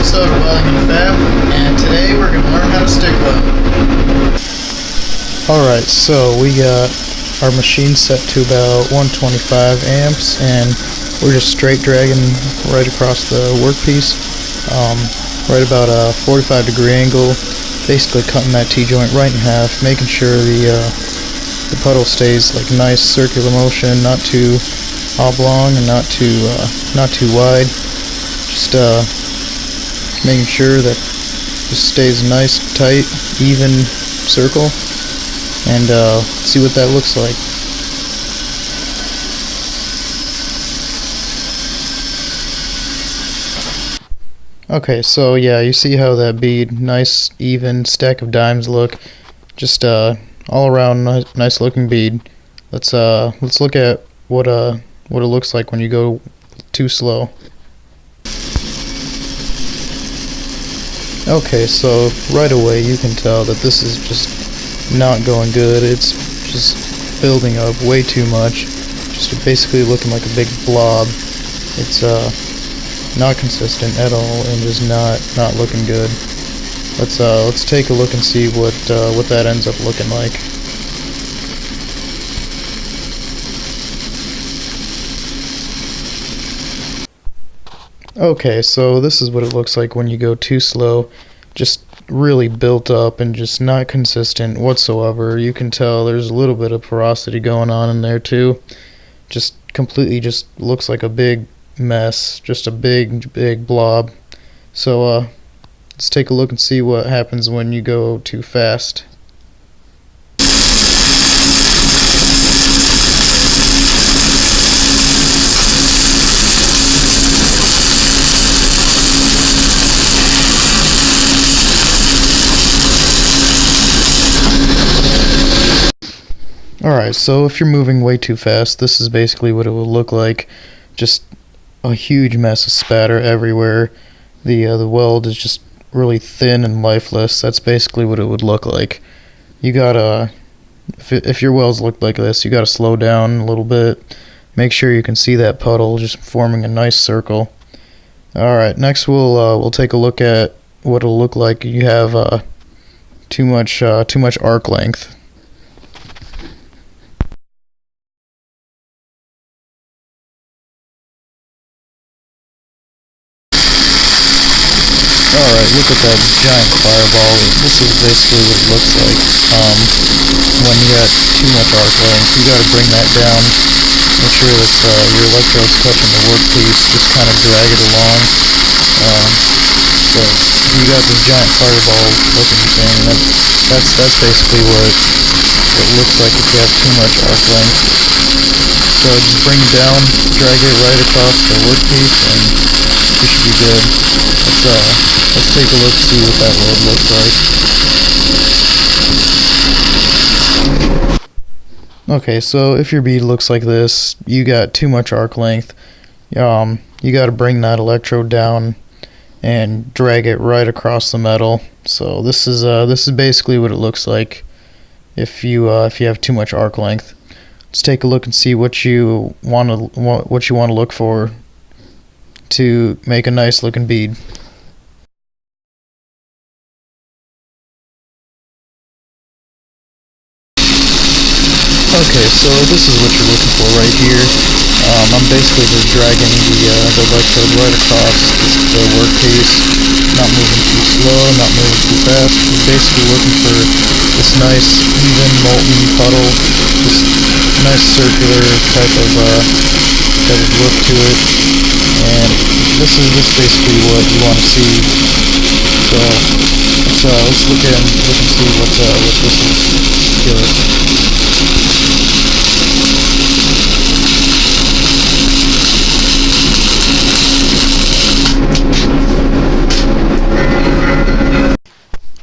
episode of Weldingandfab, and today we're going to learn how to stick weld. Alright, so we got our machine set to about 125 amps, and we're just straight dragging right across the workpiece, right about a 45-degree angle, basically cutting that T-joint right in half, making sure the puddle stays like nice circular motion, not too oblong and not too wide. Just making sure that it stays nice, tight, even circle, and see what that looks like. Okay, so yeah, you see how that bead, nice, even stack of dimes look. Just all around nice looking bead. Let's look at what it looks like when you go too slow. Okay, so right away you can tell that this is just not going good. It's just building up way too much. Just basically looking like a big blob. It's not consistent at all and just not looking good. Let's take a look and see what that ends up looking like. Okay, so this is what it looks like when you go too slow. Just really built up and just not consistent whatsoever. You can tell there's a little bit of porosity going on in there too. Just completely just looks like a big mess, just a big blob. So let's take a look and see what happens when you go too fast. Alright, so if you're moving way too fast, this is basically what it will look like. Just a huge mess of spatter everywhere. The weld is just really thin and lifeless. That's basically what it would look like. You gotta, if your welds look like this, you gotta slow down a little bit. Make sure you can see that puddle just forming a nice circle. Alright, next we'll take a look at what it'll look like. You have too much arc length. Alright, look at that giant fireball. This is basically what it looks like when you got too much arc length. You gotta bring that down. Make sure that your electrode's touching the workpiece. Just kind of drag it along. So you got this giant fireball looking thing. That's basically what it looks like if you have too much arc length. So just bring it down, drag it right across the workpiece, and you should be good. Let's take a look and see what that weld looks like. Okay, so if your bead looks like this, you got too much arc length. You got to bring that electrode down and drag it right across the metal. So this is basically what it looks like if you have too much arc length. Let's take a look and see what you want to look for to make a nice looking bead. Okay, so this is what you're looking for right here. I'm basically just dragging the electrode right across the workpiece, not moving too slow, not moving too fast. We're basically looking for this nice, even molten puddle, this nice circular type of look to it, and this is basically what you want to see. So let's look and see what this is give us.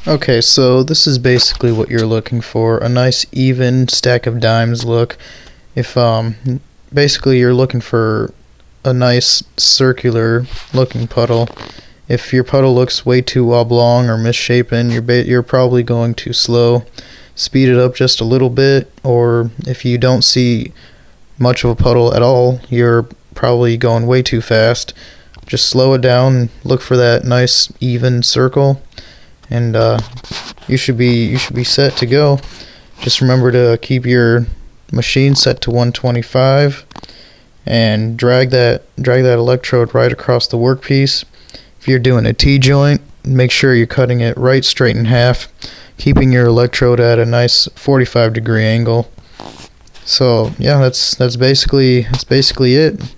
Okay, so this is basically what you're looking for, a nice even stack of dimes look. If basically you're looking for a nice circular looking puddle. If your puddle looks way too oblong or misshapen, you're probably going too slow. Speed it up just a little bit, or if you don't see much of a puddle at all, you're probably going way too fast. just slow it down and look for that nice even circle, and you should be set to go. Just remember to keep your machine set to 125 and drag that electrode right across the workpiece. If you're doing a T-joint, make sure you're cutting it right straight in half, keeping your electrode at a nice 45-degree angle. So yeah, that's basically it.